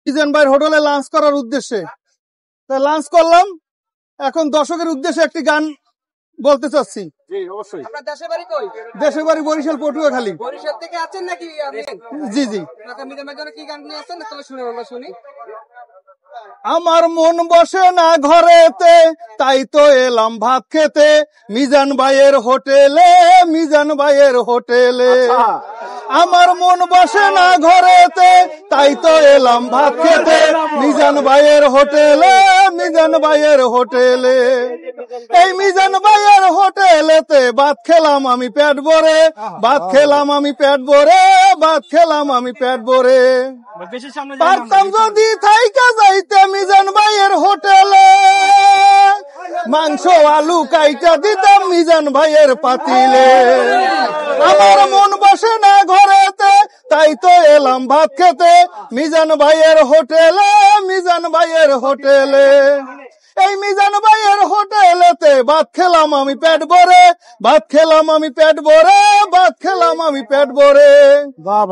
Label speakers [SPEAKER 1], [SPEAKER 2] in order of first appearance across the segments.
[SPEAKER 1] মিজান ভাইয়ের হোটেলে লাঞ্চ করার উদ্দেশ্যে তা লাঞ্চ করলাম। এখন দর্শকের উদ্দেশ্যে একটি গান বলতে চাচ্ছি। দেশের বাড়ি বরিশাল পটুয়াখালী।
[SPEAKER 2] বরিশাল থেকে আছেন নাকি?
[SPEAKER 1] জি জি।
[SPEAKER 2] মিজান ভাইয়ের জন্য কি গান নিয়ে আসছেন? তাহলে শুনে আমরা শুনি।
[SPEAKER 1] আমার মন বসে না ঘরেতে, তাই তো এলাম ভাত খেতে মিজান ভাইয়ের হোটেলে, মিজান ভাইয়ের হোটেলে। আমার মন বসে না ঘরেতে, তাই তো এলাম ভাত খেতে মিজান ভাইয়ের হোটেলে, মিজান ভাইয়ের হোটেলে। এই মিজান ভাইয়ের হোটেলেতে ভাত খেলাম আমি পেট ভরে, ভাত খেলাম আমি পেট ভরে, ভাত খেলাম আমি পেট ভরে। পারতাম যদি থাইকা যাইতে মিজান ভাইয়ের হোটেলে, মাংস আলু কাইটা দিতাম মিজান ভাইয়ের পাতিলে। আমার মন বসে না ঘরেতে, তাই তো এলাম ভাত খেতে মিজান ভাইয়ের হোটেলে, মিজান ভাইয়ের হোটেলে। এই মিজান ভাইয়ের হোটেলেতে ভাত খেলাম আমি পেট ভরে, ভাত খেলাম আমি পেট ভরে, ভাত খেলাম আমি পেট ভরে।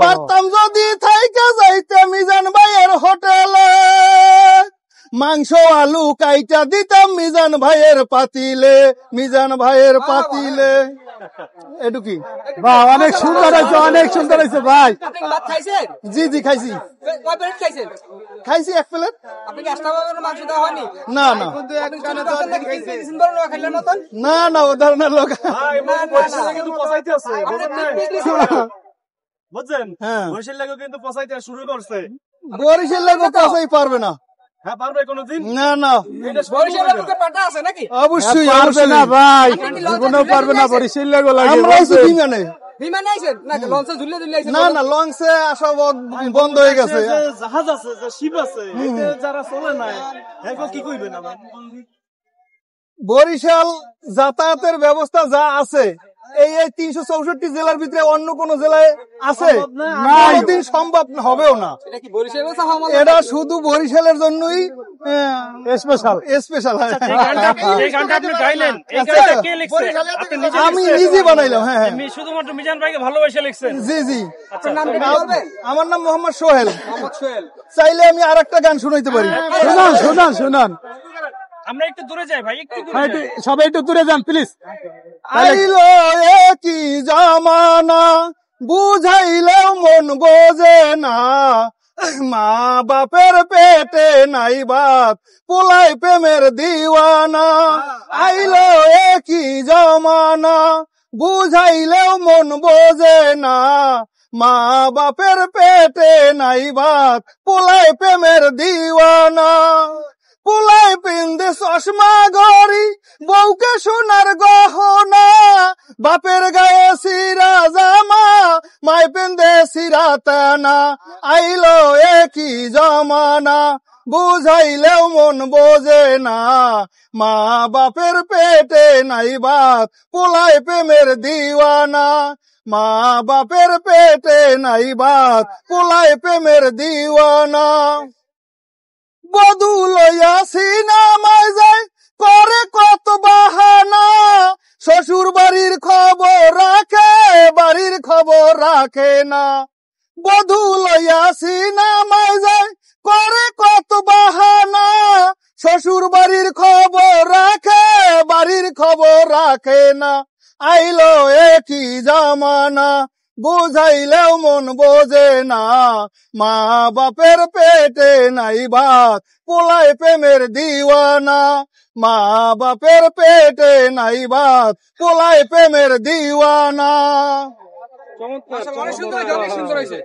[SPEAKER 1] পারতাম যদি থাইকা যাইতে মিজান ভাইয়ের হোটেলে, মাংস আলু কাইটা দিতাম মিজান ভাইয়ের পাতিলে, মিজান ভাইয়ের পাতিলে। এটু কি
[SPEAKER 3] অনেক সুন্দর হয়েছে, অনেক সুন্দর হয়েছে ভাই।
[SPEAKER 2] ভাত খাইছেন?
[SPEAKER 1] জি জি খাইছি।
[SPEAKER 2] কয় প্লেট খাইছেন?
[SPEAKER 1] খাইছি 1 প্লেট।
[SPEAKER 2] আপনি কি আস্তা মাংস দেওয়া হয়নি?
[SPEAKER 1] না না না না, ও ধরনের লোক
[SPEAKER 3] বুঝছেন?
[SPEAKER 1] হ্যাঁ,
[SPEAKER 3] বরিশাল লাগেও কিন্তু পচাইতে শুরু করছে।
[SPEAKER 1] বরিশাল লোক পচাই পারবে না।
[SPEAKER 3] হ্যাঁ পারবে কোনোদিন?
[SPEAKER 1] না না,
[SPEAKER 2] বরিশালের বুকে পাটা আছে নাকি?
[SPEAKER 1] অবশ্যই
[SPEAKER 3] পারবে না ভাই, জীবনেও পারবে না। বরিশাল লাগেও লাগে।
[SPEAKER 1] আমরা আছি বিমানে।
[SPEAKER 2] বিমানে আইছেন নাকি লঞ্চে ঝুলে ঝুলে আইছেন?
[SPEAKER 1] না না, লঞ্চে আসা বন্ধ হয়ে গেছে।
[SPEAKER 3] যে জাহাজ আছে, যে শিপ আছে, এতে যারা চলে নাই এখন কি কইবে না ভাই?
[SPEAKER 1] বরিশাল যাতায়াতের ব্যবস্থা যা আছে, এই 364 জেলার ভিতরে অন্য কোন জেলায় আছে? কোনদিন সম্ভব হবেও না।
[SPEAKER 2] এটা কি বরিশালের চাওয়া মাল?
[SPEAKER 1] এটা শুধু বরিশালের জন্যই
[SPEAKER 3] স্পেশাল
[SPEAKER 1] স্পেশাল।
[SPEAKER 4] এই গানটা আপনি গাইলেন, এই গানটা কে লিখছে? আপনি নিজে
[SPEAKER 1] আমি নিজে বানাইলাম। হ্যাঁ হ্যাঁ,
[SPEAKER 4] শুধুমাত্র মিজান ভাইকে ভালোবেসে লিখছেন?
[SPEAKER 1] জি জি।
[SPEAKER 2] আপনার নাম কি বলবেন?
[SPEAKER 1] আমার নাম মোহাম্মদ সোহেল।
[SPEAKER 2] মোহাম্মদ সোহেল।
[SPEAKER 1] চাইলে আমি আরেকটা গান শুনাইতে পারি।
[SPEAKER 3] শুনান শুনান শুনান।
[SPEAKER 4] আমরা একটু দূরে যাই ভাই, একটু দূরে যাই।
[SPEAKER 3] সবাই একটু দূরে যান প্লিজ।
[SPEAKER 1] আইলো কি জামানা, বুঝাইলেও মন বোঝে না, মা বাপের পেটে নাই ভাত, পোলাই প্রেমের দিওয়ানা। আইলো কি জামানা, বুঝাইলেও মন বোঝে না, মা বাপের পেটে নাই ভাত, পোলাই প্রেমের দিওয়ানা। পোলাই পিন্দে চশমা ঘড়ি, বউকে সোনার গহনা, বাপের গায়ে সিরা জামা, মাই পিন্দে সিরা তানা। আইলো কি জমানা, বুঝাইলেও মন বোঝে না, মা বাপের পেটে নাই ভাত, পোলাই প্রেমের দিওয়ানা। মা বাপের পেটে নাই ভাত, পোলাই প্রেমের দিওয়ানা। বধু লইয়া সিনেমায় যায়, করে কত বাহানা, শ্বশুর বাড়ির খবর রাখে, বাড়ির খবর রাখে না। বধু লইয়া সিনেমায় যায়, করে কত বাহানা, শ্বশুর বাড়ির খবর রাখে, বাড়ির খবর রাখে না। আইলো কি জামানা, বুঝাইলেও মন বোঝে না, মা বাপের পেটে নাই ভাত, পোলাই প্রেমের দিওয়ানা। মা বাপের পেটে নাই ভাত, পোলাই প্রেমের দিওয়ানা।
[SPEAKER 2] অনেক সুন্দর হয়েছে, অনেক সুন্দর হয়েছে।